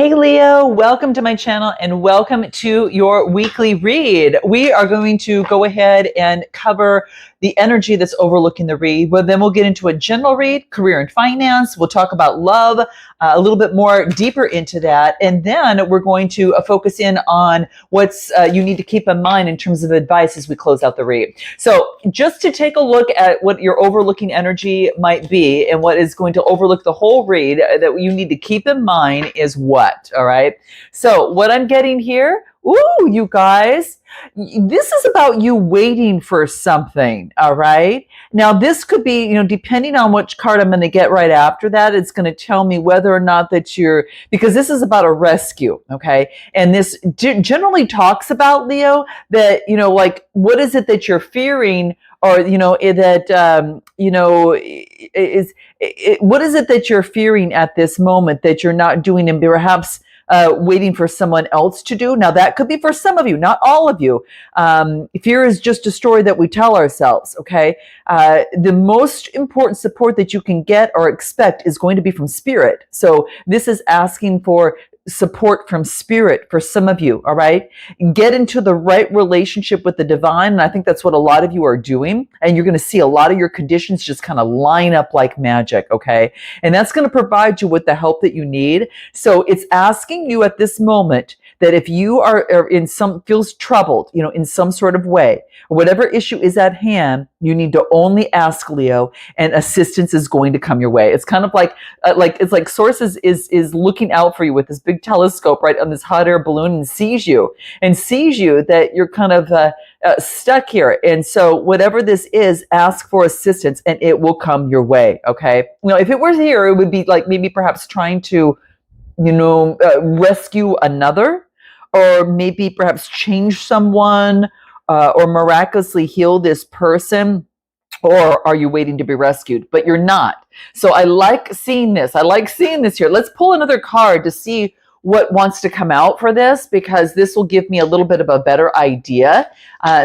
Hey Leo, welcome to my channel and welcome to your weekly read. We are going to go ahead and cover the energy that's overlooking the read, but then we'll get into a general read, career and finance. We'll talk about love, a little bit more deeper into that. And then we're going to focus in on what's you need to keep in mind in terms of advice as we close out the read. So just to take a look at what your overlooking energy might be and what is going to overlook the whole read that you need to keep in mind is what, all right? So what I'm getting here, ooh, you guys, this is about you waiting for something, all right? Now, this could be, depending on which card I'm going to get right after that, it's going to tell me whether or not that because this is about a rescue, okay? And this generally talks about, Leo, that, like, what is it that you're fearing? Or, what is it that you're fearing at this moment that you're not doing and perhaps waiting for someone else to do? Now, that could be for some of you, not all of you. Fear is just a story that we tell ourselves, okay? The most important support that you can get or expect is going to be from spirit. So this is asking for support from spirit for some of you, all right? Get into the right relationship with the divine, and I think that's what a lot of you are doing, and you're going to see a lot of your conditions just kind of line up like magic, okay? And that's going to provide you with the help that you need. So it's asking you at this moment that if you are feels troubled, in some sort of way, or whatever issue is at hand, you need to only ask, Leo, and assistance is going to come your way. It's kind of like it's like Source is looking out for you with this big telescope right on this hot air balloon and sees you that you're kind of stuck here. And so whatever this is, ask for assistance and it will come your way. Okay. If it were here, it would be like maybe perhaps trying to, rescue another, or maybe perhaps change someone, or miraculously heal this person. Or are you waiting to be rescued? But you're not. So I like seeing this. Here. Let's pull another card to see what wants to come out for this, because this will give me a little bit of a better idea.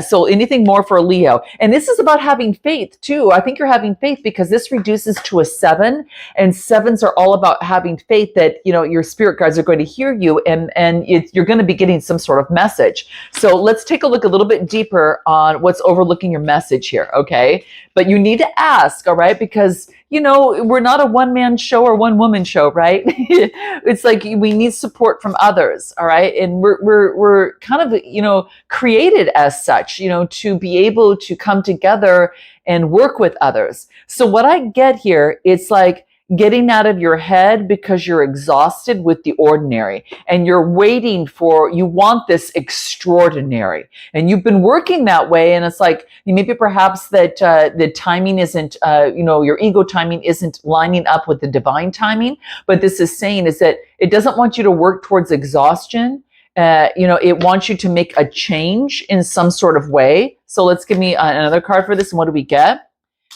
So anything more for Leo? And this is about having faith too. I think you're having faith because this reduces to a 7, and 7s are all about having faith that, your spirit guides are going to hear you, and you're going to be getting some sort of message. So let's take a look a little bit deeper on what's overlooking your message here, okay? But you need to ask, all right? Because we're not a one-man show or one-woman show, right? It's like we need support from others, all right? And we're kind of, created as such, to be able to come together and work with others. So what I get here, it's like getting out of your head because you're exhausted with the ordinary and you're waiting for, you want this extraordinary, and you've been working that way. And it's like, maybe perhaps that the timing isn't, your ego timing isn't lining up with the divine timing. But this is saying is that it doesn't want you to work towards exhaustion. It wants you to make a change in some sort of way. So let's give me another card for this. And what do we get?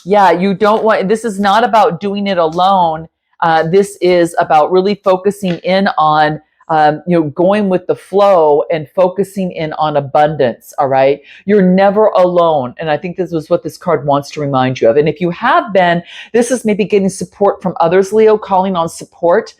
Yeah, you don't want, this is not about doing it alone. This is about really focusing in on, going with the flow and focusing in on abundance. All right. You're never alone. And I think this is what this card wants to remind you of. And if you have been, this is maybe getting support from others, Leo, calling on support.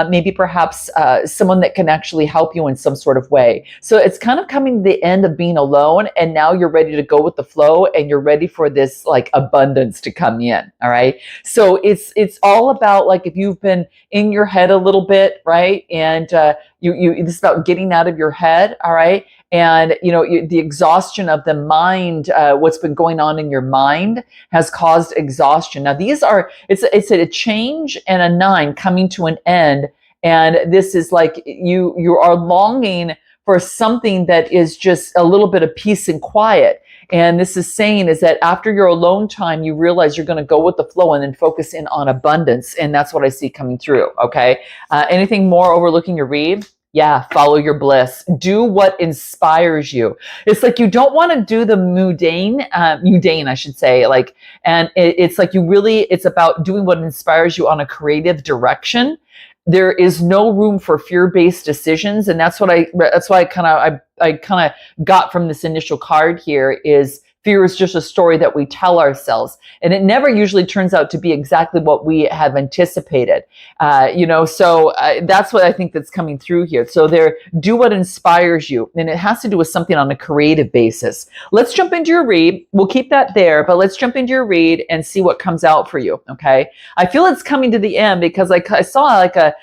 Maybe perhaps someone that can actually help you in some sort of way. So it's kind of coming to the end of being alone, and now you're ready to go with the flow, and you're ready for this like abundance to come in. All right. So it's all about, like, if you've been in your head a little bit, right? And this is about getting out of your head. All right. And, the exhaustion of the mind, what's been going on in your mind has caused exhaustion. Now, it's a change and a 9 coming to an end. And this is like you are longing for something that is just a little bit of peace and quiet. And this is saying is that after your alone time, you realize you're going to go with the flow and then focus in on abundance. And that's what I see coming through. Okay. Anything more overlooking your read? Yeah, follow your bliss. Do what inspires you. It's like you don't want to do the mundane, I should say. And it's like it's about doing what inspires you on a creative direction. There is no room for fear-based decisions, and that's why I kind of got from this initial card here is Fear is just a story that we tell ourselves, and it never usually turns out to be exactly what we have anticipated. So that's what I think that's coming through here. So do what inspires you, and it has to do with something on a creative basis. Let's jump into your read. We'll keep that there, but let's jump into your read and see what comes out for you. Okay. I feel it's coming to the end because I saw like a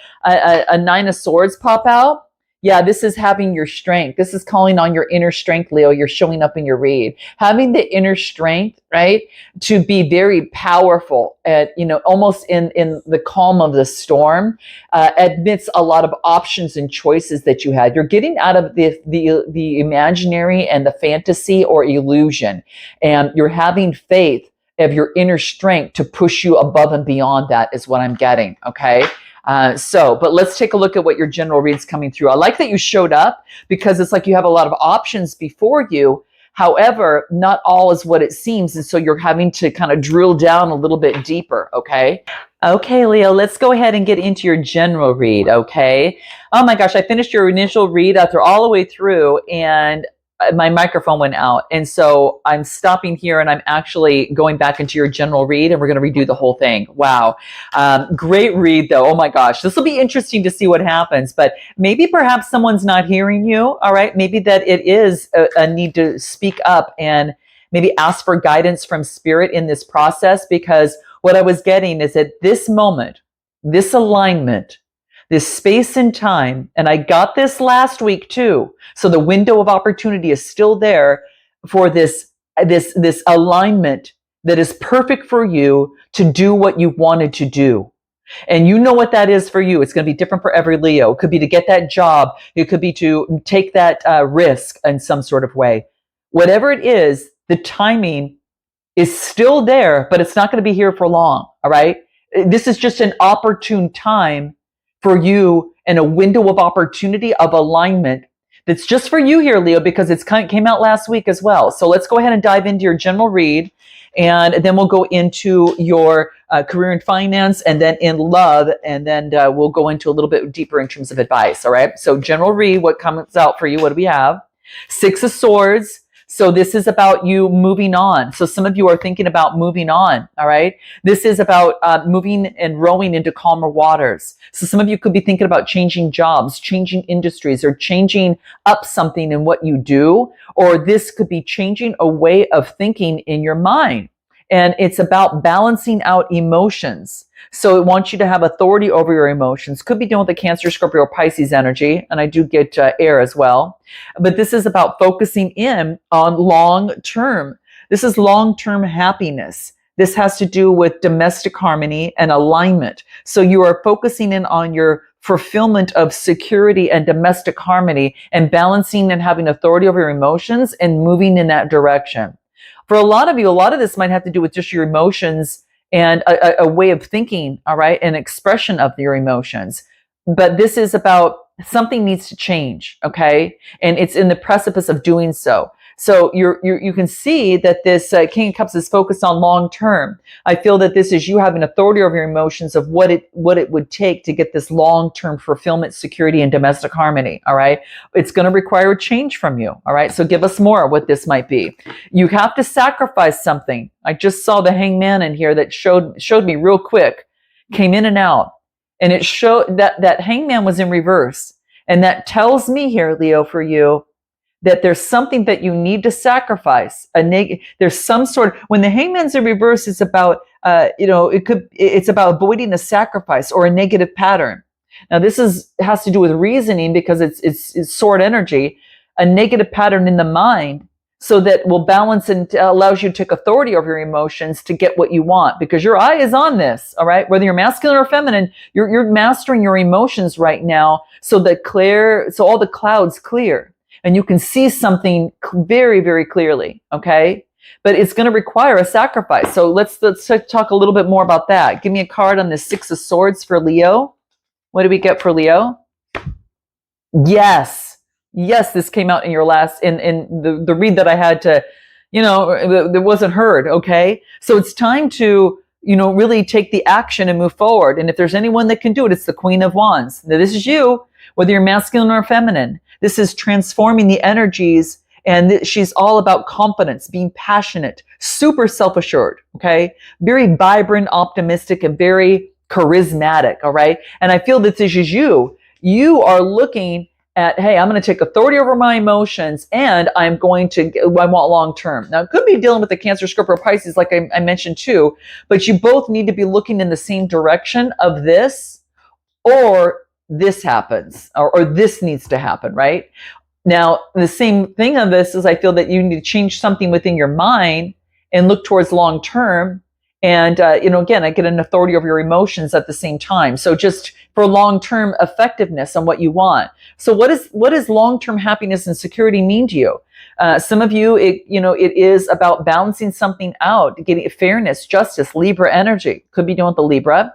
Nine of Swords pop out. Yeah, this is having your strength. This is calling on your inner strength, Leo. You're showing up in your read. Having the inner strength, right, to be very powerful at, almost in the calm of the storm, amidst a lot of options and choices that you had. You're getting out of the imaginary and the fantasy or illusion, and you're having faith of your inner strength to push you above and beyond that is what I'm getting, okay? But let's take a look at what your general read's coming through. I like that you showed up because it's like you have a lot of options before you. However, not all is what it seems. And so you're having to kind of drill down a little bit deeper. Okay. Okay, Leo, let's go ahead and get into your general read. Okay. Oh my gosh. I finished your initial read after all the way through and my microphone went out. And so I'm stopping here and I'm actually going back into your general read and we're going to redo the whole thing. Wow. Great read though. Oh my gosh. This will be interesting to see what happens, but maybe perhaps someone's not hearing you. All right. Maybe that it is a need to speak up and maybe ask for guidance from spirit in this process, because what I was getting is at this moment, this alignment, this space and time, and I got this last week too. So the window of opportunity is still there for this alignment that is perfect for you to do what you wanted to do. And you know what that is for you. It's going to be different for every Leo. It could be to get that job. It could be to take that risk in some sort of way. Whatever it is, the timing is still there, but it's not going to be here for long. All right. This is just an opportune time for you and a window of opportunity of alignment that's just for you here, Leo, because it came out last week as well. So let's go ahead and dive into your general read, and then we'll go into your career and finance, and then in love, and then we'll go into a little bit deeper in terms of advice. All right. So general read, what comes out for you? What do we have? Six of Swords. So this is about you moving on. So some of you are thinking about moving on, all right? This is about moving and rowing into calmer waters. So some of you could be thinking about changing jobs, changing industries, or changing up something in what you do, or this could be changing a way of thinking in your mind. And it's about balancing out emotions. So it wants you to have authority over your emotions. Could be dealing with the Cancer, Scorpio, or Pisces energy. And I do get air as well. But this is about focusing in on long term. This is long-term happiness. This has to do with domestic harmony and alignment. So you are focusing in on your fulfillment of security and domestic harmony and balancing and having authority over your emotions and moving in that direction. For a lot of you, a lot of this might have to do with just your emotions and a way of thinking, all right, an expression of your emotions. But this is about something needs to change, okay? And it's in the precipice of doing so. So you can see that this King of Cups is focused on long term. I feel that this is you having authority over your emotions of what it would take to get this long term fulfillment, security, and domestic harmony. All right, it's going to require a change from you. All right, so give us more what this might be. You have to sacrifice something. I just saw the Hangman in here that showed me real quick, came in and out, and it showed that Hangman was in reverse, and that tells me here, Leo, for you, that there's something that you need to sacrifice. There's some sort of, when the Hangman's in reverse, it's about, it's about avoiding a sacrifice or a negative pattern. Now this has to do with reasoning because it's sword energy, a negative pattern in the mind, so that will balance and allows you to take authority over your emotions to get what you want, because your eye is on this. All right. Whether you're masculine or feminine, you're mastering your emotions right now. So all the clouds clear. And you can see something very, very clearly, okay? But it's going to require a sacrifice. So let's talk a little bit more about that. Give me a card on the Six of Swords for Leo. What do we get for Leo? Yes, this came out in your last, in the read that I had to, that wasn't heard, okay? So it's time to, really take the action and move forward. And if there's anyone that can do it, it's the Queen of Wands. Now, this is you, whether you're masculine or feminine. This is transforming the energies And she's all about confidence, being passionate, super self-assured, okay? Very vibrant, optimistic, and very charismatic, all right? And I feel that this is you. You are looking at, hey, I'm going to take authority over my emotions, and I want long term. Now, it could be dealing with the Cancer, Scorpio, Pisces, like I mentioned too, but you both need to be looking in the same direction of this, or this happens, or this needs to happen, right? Now, the same thing on this is I feel that you need to change something within your mind and look towards long term. And, again, I get an authority over your emotions at the same time. So just for long-term effectiveness on what you want. So what does long-term happiness and security mean to you? Some of you, it is about balancing something out, getting fairness, justice, Libra energy. Could be doing with the Libra.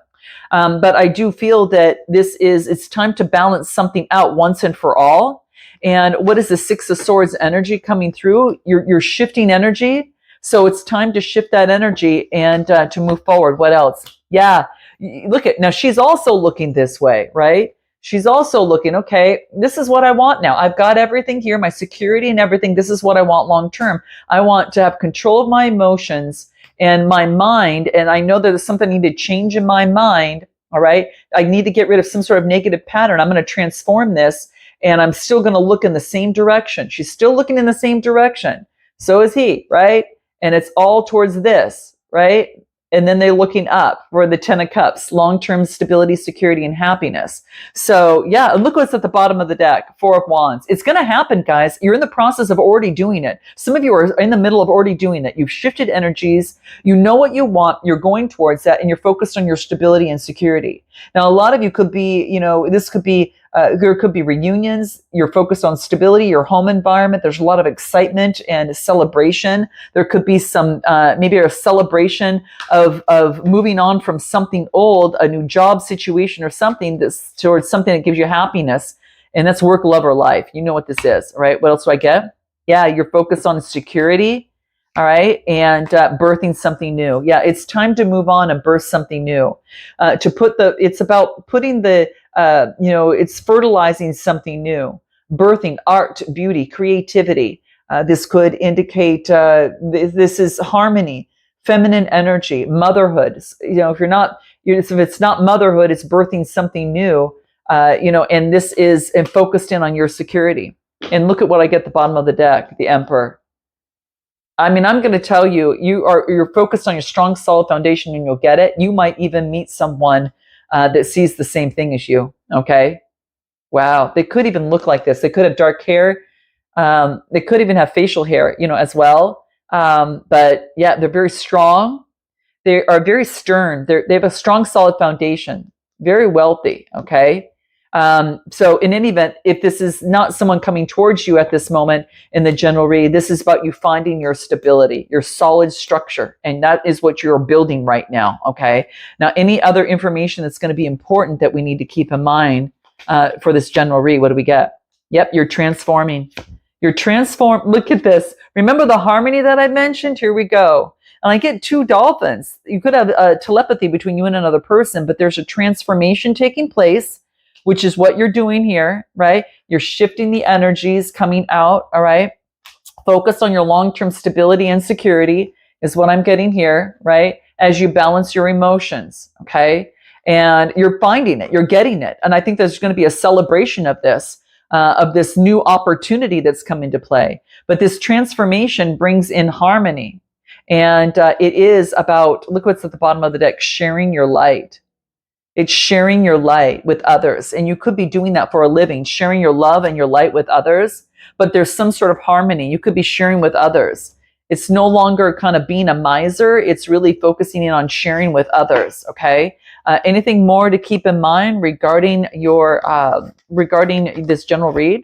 But I do feel that it's time to balance something out once and for all. And what is the Six of Swords energy coming through? You're shifting energy. So it's time to shift that energy and to move forward. What else? Yeah. Now she's also looking this way, right? She's also looking, okay, this is what I want now. I've got everything here, my security and everything. This is what I want long term. I want to have control of my emotions and my mind. And I know that there's something I need to change in my mind. All right. I need to get rid of some sort of negative pattern. I'm going to transform this, and I'm still going to look in the same direction. She's still looking in the same direction. So is he, right? And it's all towards this, right? And then they're looking up for the Ten of Cups, long-term stability, security, and happiness. So yeah, look what's at the bottom of the deck, Four of Wands. It's going to happen, guys. You're in the process of already doing it. Some of you are in the middle of already doing it. You've shifted energies. You know what you want. You're going towards that, and you're focused on your stability and security. Now, a lot of you could be, this could be, there could be reunions. You're focused on stability, your home environment. There's a lot of excitement and celebration. There could be some, maybe a celebration of moving on from something old, a new job situation or something towards something that gives you happiness. And that's work, love, or life. You know what this is, right? What else do I get? Yeah, you're focused on security, all right, and birthing something new. Yeah, it's time to move on and birth something new. It's about putting it's fertilizing something new, birthing art, beauty, creativity. This could indicate this is harmony, feminine energy, motherhood. If it's not motherhood, it's birthing something new. And this is focused in on your security. And look at what I get at the bottom of the deck, the Emperor. I mean, I'm going to tell you, you're focused on your strong, solid foundation, and you'll get it. You might even meet someone that sees the same thing as you. Okay. Wow. They could even look like this. They could have dark hair. They could even have facial hair, as well. But yeah, they're very strong. They are very stern. They have a strong, solid foundation, very wealthy. Okay. So in any event, if this is not someone coming towards you at this moment in the general read, this is about you finding your stability, your solid structure. And that is what you're building right now. Okay. Now, any other information that's going to be important that we need to keep in mind for this general read, what do we get? Yep. You're transforming. Look at this. Remember the harmony that I mentioned? Here we go. And I get two dolphins. You could have a telepathy between you and another person, but there's a transformation taking place, which is what you're doing here, right? You're shifting the energies coming out, all right? Focus on your long-term stability and security is what I'm getting here, right? As you balance your emotions, okay? And you're finding it, you're getting it. And I think there's going to be a celebration of this new opportunity that's come into play. But this transformation brings in harmony. And it is about, look what's at the bottom of the deck, sharing your light. It's sharing your light with others. And you could be doing that for a living, sharing your love and your light with others. But there's some sort of harmony. You could be sharing with others. It's no longer kind of being a miser. It's really focusing in on sharing with others. Okay. Anything more to keep in mind regarding regarding this general read?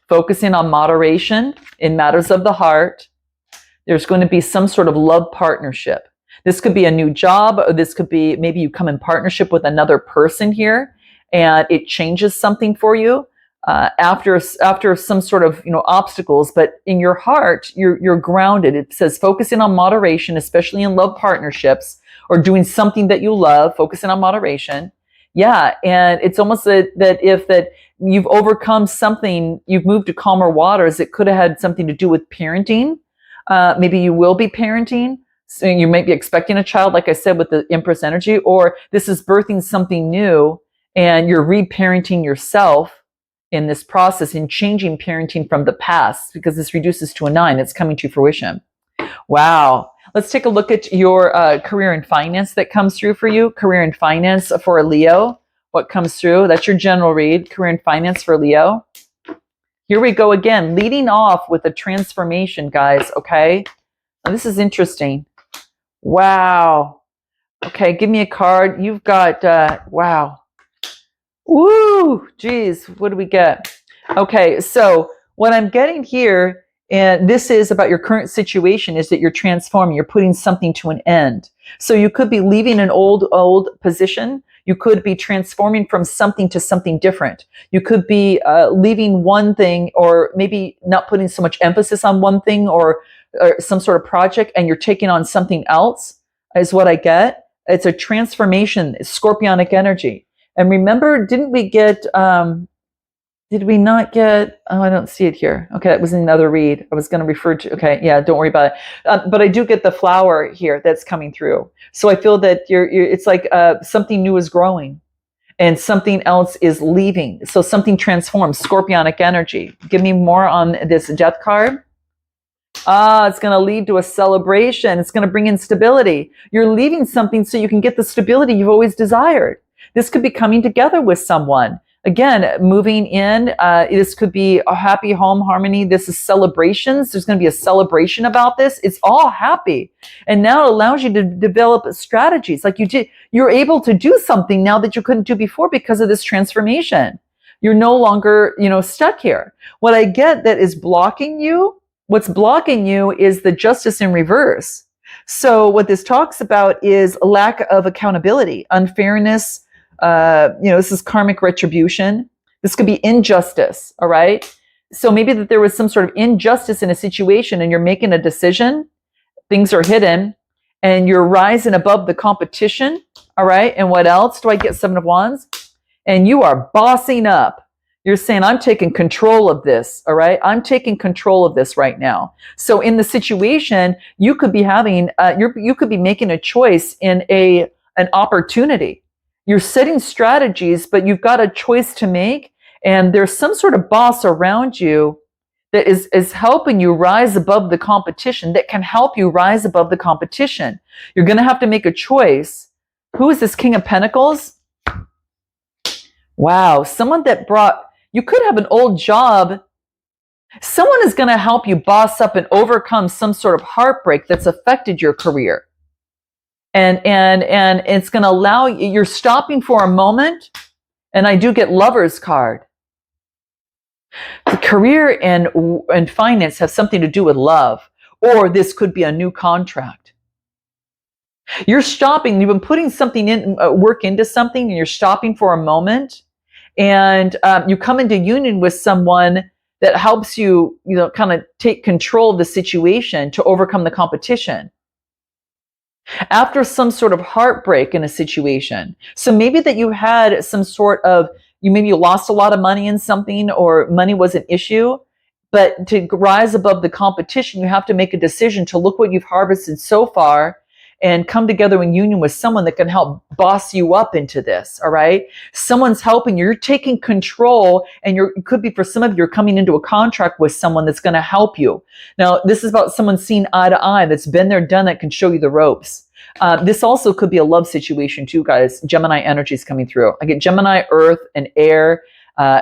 Focusing on moderation in matters of the heart. There's going to be some sort of love partnership. This could be a new job, or this could be maybe you come in partnership with another person here, and it changes something for you after some sort of obstacles. But in your heart, you're grounded. It says focusing on moderation, especially in love partnerships or doing something that you love. Focusing on moderation. Yeah, and it's almost that you've overcome something, you've moved to calmer waters. It could have had something to do with parenting. Maybe you will be parenting. So you might be expecting a child, like I said, with the Empress energy, or this is birthing something new and you're reparenting yourself in this process and changing parenting from the past, because this reduces to a 9. It's coming to fruition. Wow. Let's take a look at your career and finance that comes through for you. Career and finance for a Leo. What comes through? That's your general read. Career and finance for Leo. Here we go again, leading off with a transformation, guys. Okay. Now, this is interesting. Wow. Okay. Give me a card. You've got, wow. Woo. Geez. What do we get? Okay. So what I'm getting here, and this is about your current situation, is that you're transforming, you're putting something to an end. So you could be leaving an old position. You could be transforming from something to something different. You could be leaving one thing, or maybe not putting so much emphasis on one thing or some sort of project, and you're taking on something else, is what I get. It's a transformation, scorpionic energy. And remember, did we not get, oh, I don't see it here. Okay, that was another read. I was going to refer to, okay, yeah, don't worry about it. But I do get the flower here that's coming through. So I feel that it's like something new is growing and something else is leaving. So something transforms, scorpionic energy. Give me more on this death card. It's going to lead to a celebration. It's going to bring in stability. You're leaving something so you can get the stability you've always desired. This could be coming together with someone. Again, moving in, this could be a happy home harmony. This is celebrations. There's going to be a celebration about this. It's all happy. And now it allows you to develop strategies. Like you're able to do something now that you couldn't do before because of this transformation. You're no longer, stuck here. What I get that is blocking you, what's blocking you is the justice in reverse. So what this talks about is a lack of accountability, unfairness. This is karmic retribution. This could be injustice, all right? So maybe that there was some sort of injustice in a situation and you're making a decision, things are hidden, and you're rising above the competition, all right? And what else do I get? 7 of Wands. And you are bossing up. You're saying, I'm taking control of this, all right? I'm taking control of this right now. So in the situation, you could be having, you could be making a choice in an opportunity. You're setting strategies, but you've got a choice to make, and there's some sort of boss around you that is helping you rise above the competition, that can help you rise above the competition. You're going to have to make a choice. Who is this King of Pentacles? Wow, someone that you could have an old job. Someone is going to help you boss up and overcome some sort of heartbreak that's affected your career. And it's going to allow you're stopping for a moment. And I do get Lover's card. The career and finance have something to do with love, or this could be a new contract. You're stopping. You've been putting something in, work into something, and you're stopping for a moment. And you come into union with someone that helps you, kind of take control of the situation to overcome the competition. After some sort of heartbreak in a situation. So maybe that you had some sort of, maybe you lost a lot of money in something, or money was an issue, but to rise above the competition, you have to make a decision to look what you've harvested so far and come together in union with someone that can help boss you up into this, all right? Someone's helping you. You're taking control, and it could be for some of you, you're coming into a contract with someone that's going to help you. Now, this is about someone seeing eye to eye, that's been there, done that, can show you the ropes. This also could be a love situation too, guys. Gemini energy is coming through. I get Gemini, Earth, and Air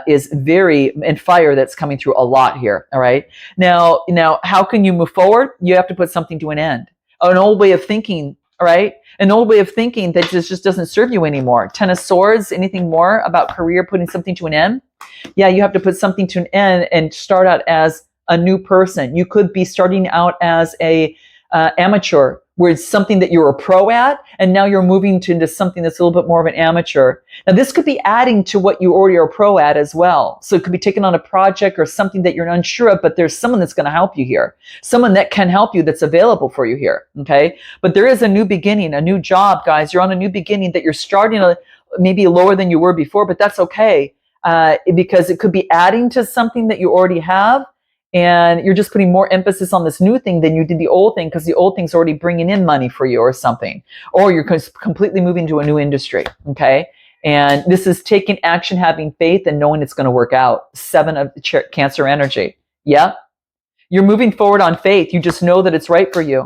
is and fire that's coming through a lot here, all right? Now, how can you move forward? You have to put something to an end. An old way of thinking, all right? An old way of thinking that just doesn't serve you anymore. 10 of Swords, anything more about career, putting something to an end? Yeah, you have to put something to an end and start out as a new person. You could be starting out as a amateur, where it's something that you're a pro at, and now you're moving into something that's a little bit more of an amateur. Now, this could be adding to what you already are a pro at as well. So it could be taking on a project or something that you're unsure of, but there's someone that's going to help you here. Someone that can help you, that's available for you here, okay? But there is a new beginning, a new job, guys. You're on a new beginning, that you're starting maybe lower than you were before, but that's okay, because it could be adding to something that you already have, and you're just putting more emphasis on this new thing than you did the old thing, because the old thing's already bringing in money for you or something, or you're completely moving to a new industry. Okay. And this is taking action, having faith, and knowing it's going to work out. 7 of Cancer energy. Yeah. You're moving forward on faith. You just know that it's right for you.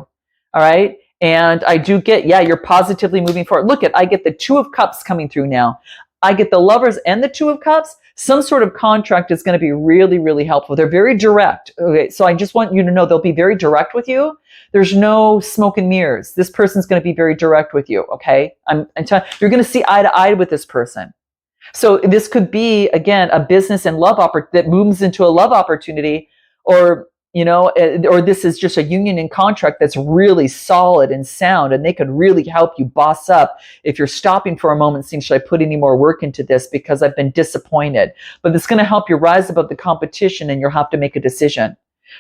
All right. And I do get, you're positively moving forward. Look I get the 2 of Cups coming through now. I get the Lovers and the 2 of Cups. Some sort of contract is going to be really, really helpful. They're very direct. Okay. So I just want you to know they'll be very direct with you. There's no smoke and mirrors. This person's going to be very direct with you. Okay. I'm telling you, you're going to see eye to eye with this person. So this could be, again, a business and love that moves into a love opportunity, or or this is just a union and contract that's really solid and sound, and they could really help you boss up if you're stopping for a moment saying, should I put any more work into this because I've been disappointed? But it's going to help you rise above the competition, and you'll have to make a decision.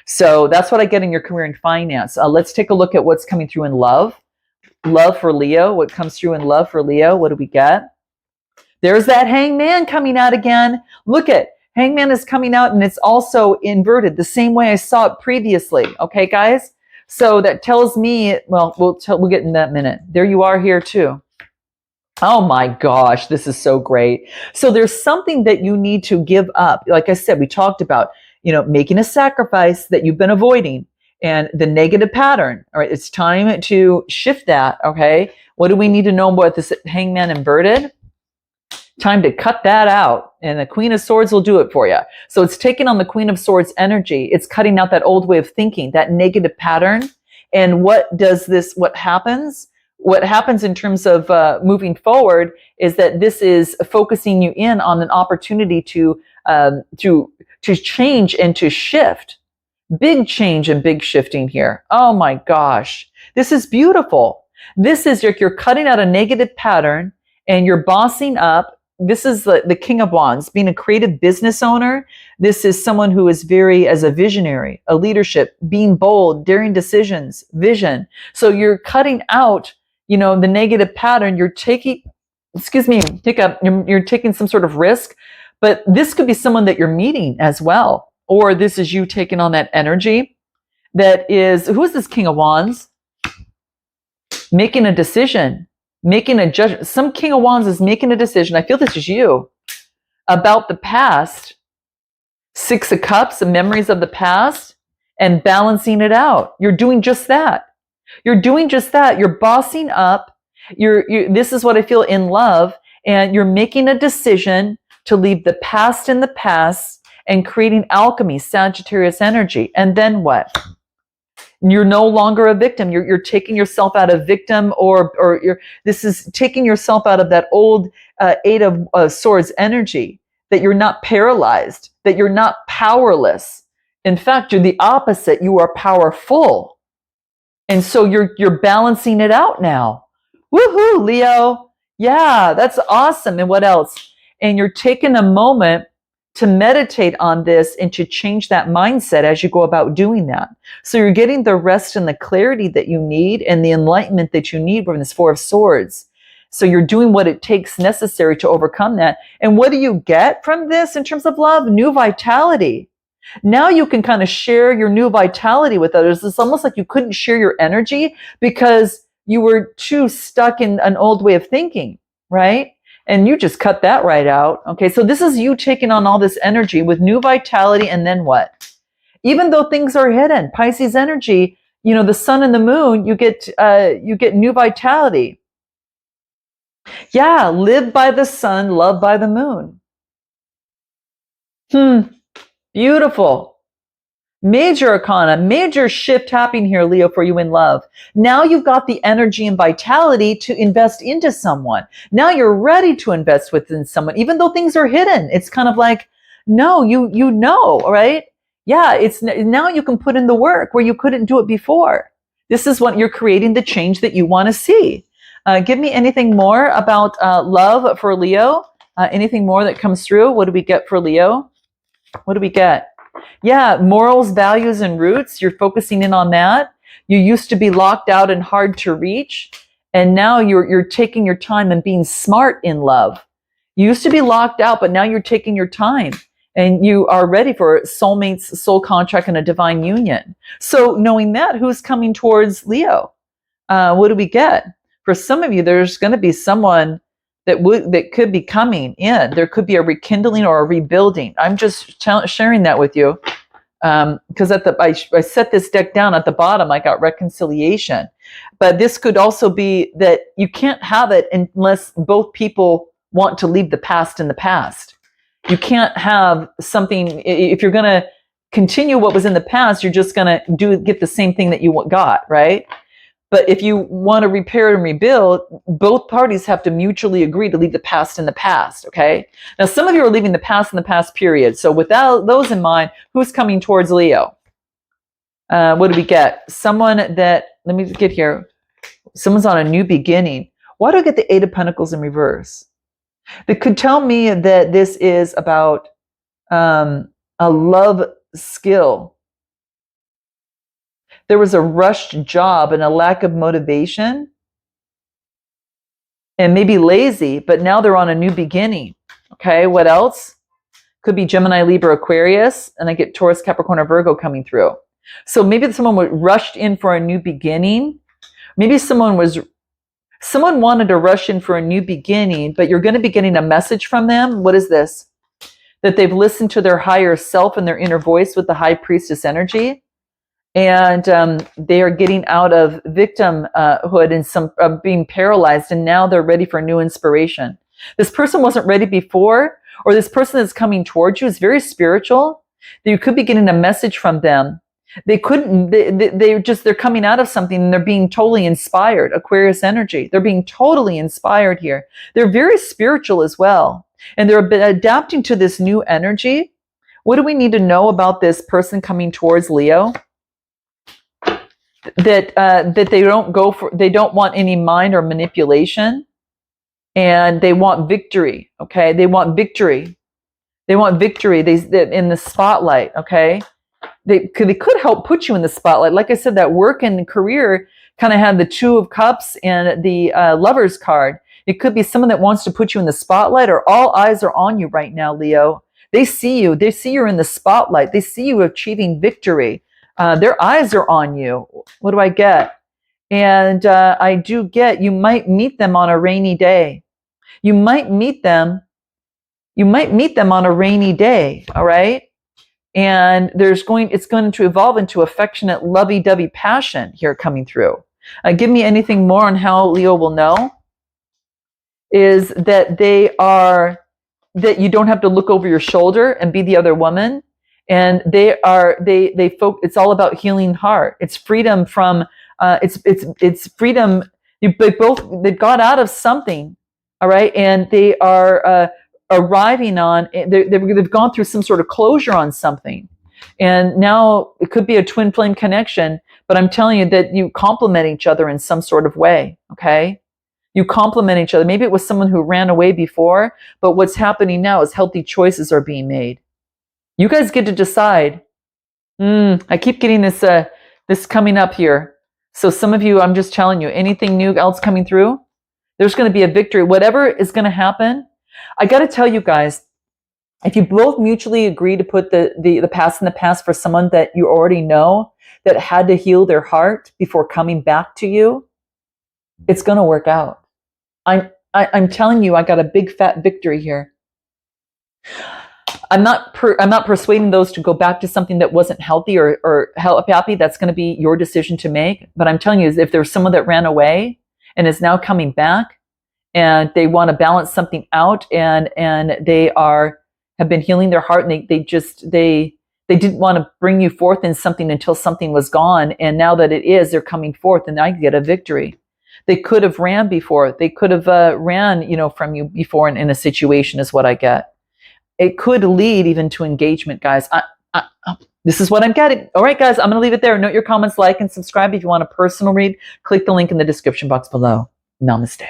So that's what I get in your career and finance. Let's take a look at what's coming through in love. Love for Leo. What comes through in love for Leo? What do we get? There's that Hangman coming out again. Look at Hangman is coming out, and it's also inverted the same way I saw it previously. Okay, guys? So that tells me, well, we'll get in that minute. There you are here too. Oh my gosh, this is so great. So there's something that you need to give up. Like I said, we talked about, making a sacrifice that you've been avoiding and the negative pattern. All right, it's time to shift that. Okay, what do we need to know about this Hangman inverted? Time to cut that out, and the Queen of Swords will do it for you. So it's taking on the Queen of Swords energy. It's cutting out that old way of thinking, that negative pattern. And what happens? What happens in terms of moving forward is that this is focusing you in on an opportunity to change and to shift. Big change and big shifting here. Oh my gosh. This is beautiful. This is you're cutting out a negative pattern, and you're bossing up. This is the King of Wands, being a creative business owner. This is someone who is as a visionary, a leadership, being bold, daring decisions, vision. So you're cutting out, the negative pattern. You're taking, you're taking some sort of risk, but this could be someone that you're meeting as well. Or this is you taking on that energy that is, who is this King of Wands? Making a decision. Making a judgment. Some King of Wands is making a decision. I feel this is you, about the past. 6 of Cups, the memories of the past, and balancing it out. You're doing just that. You're doing just that. You're bossing up. This is what I feel in love, and you're making a decision to leave the past in the past and creating alchemy, Sagittarius energy. And then what? You're no longer a victim. You're taking yourself out of victim, this is taking yourself out of that old 8 of Swords energy, that you're not paralyzed, that you're not powerless. In fact, you're the opposite. You are powerful. And so you're balancing it out now. Woohoo, Leo. Yeah, that's awesome. And what else? And you're taking a moment to meditate on this and to change that mindset as you go about doing that. So you're getting the rest and the clarity that you need and the enlightenment that you need from this 4 of Swords. So you're doing what it takes necessary to overcome that. And what do you get from this in terms of love? New vitality. Now you can kind of share your new vitality with others. It's almost like you couldn't share your energy because you were too stuck in an old way of thinking, right? And you just cut that right out. Okay, so this is you taking on all this energy with new vitality, and then what? Even though things are hidden, Pisces energy, the sun and the moon, you get new vitality. Yeah, live by the sun, love by the moon. Beautiful. Major arcana, major shift happening here, Leo, for you in love. Now you've got the energy and vitality to invest into someone. Now you're ready to invest within someone, even though things are hidden. It's kind of like, no, you know, right? Yeah, it's now you can put in the work where you couldn't do it before. This is what you're creating, the change that you want to see. Give me anything more about love for Leo. Anything more that comes through? What do we get for Leo? What do we get? Yeah, morals, values, and roots. You're focusing in on that. You used to be locked out and hard to reach. And now you're taking your time and being smart in love. You used to be locked out, but now you're taking your time and you are ready for soulmates, soul contract, and a divine union. So knowing that, who's coming towards Leo? What do we get? For some of you, there's going to be someone that could be coming in. There could be a rekindling or a rebuilding. I'm just sharing that with you because I set this deck down at the bottom. I got reconciliation, but this could also be that you can't have it unless both people want to leave the past in the past. You can't have something if you're going to continue what was in the past. You're just going to get the same thing that you got, right? But if you want to repair and rebuild, both parties have to mutually agree to leave the past in the past, okay? Now, some of you are leaving the past in the past period. So with those in mind, who's coming towards Leo? What do we get? Someone that, let me get here. Someone's on a new beginning. Why do I get the Eight of Pentacles in reverse? That could tell me that this is about a love skill. There was a rushed job and a lack of motivation and maybe lazy, but now they're on a new beginning. Okay, what else? Could be Gemini, Libra, Aquarius, and I get Taurus, Capricorn, or Virgo coming through. So maybe someone was rushed in for a new beginning. Maybe someone wanted to rush in for a new beginning, but you're going to be getting a message from them. What is this? That they've listened to their higher self and their inner voice with the High Priestess energy. And they are getting out of victimhood and being paralyzed, and now they're ready for new inspiration. This person wasn't ready before, or this person that's coming towards you is very spiritual. You could be getting a message from them. They're coming out of something and they're being totally inspired. Aquarius energy. They're being totally inspired here. They're very spiritual as well, and they're adapting to this new energy. What do we need to know about this person coming towards Leo? That they don't want any mind or manipulation, and they want victory. Okay, they want victory. They want victory. They in the spotlight. Okay, they could help put you in the spotlight. Like I said, that work and career kind of had the Two of Cups and the Lovers card. It could be someone that wants to put you in the spotlight, or all eyes are on you right now, Leo. They see you. They see you're in the spotlight. They see you achieving victory. Their eyes are on you. What do I get? And I do get, you might meet them on a rainy day. You might meet them on a rainy day. All right. And it's going to evolve into affectionate, lovey-dovey passion here coming through. Give me anything more on how Leo will know. Is that that you don't have to look over your shoulder and be the other woman. And it's all about healing heart. It's freedom from it's freedom. They've got out of something, all right, and they are arriving on. They've gone through some sort of closure on something, and now it could be a twin flame connection. But I'm telling you that you complement each other in some sort of way. Okay, you complement each other. Maybe it was someone who ran away before, but what's happening now is healthy choices are being made. You guys get to decide. I keep getting this coming up here. So some of you, I'm just telling you, anything new else coming through, there's going to be a victory. Whatever is going to happen, I got to tell you guys, if you both mutually agree to put the past in the past for someone that you already know that had to heal their heart before coming back to you, it's going to work out. I'm telling you, I got a big fat victory here. I'm not persuading those to go back to something that wasn't healthy or happy. That's going to be your decision to make. But I'm telling you, if there's someone that ran away and is now coming back, and they want to balance something out, and they have been healing their heart, and they didn't want to bring you forth in something until something was gone, and now that it is, they're coming forth, and I get a victory. They could have ran before. They could have ran, from you before in a situation, is what I get. It could lead even to engagement, guys. This is what I'm getting. All right, guys, I'm going to leave it there. Note your comments, like, and subscribe. If you want a personal read, click the link in the description box below. Namaste.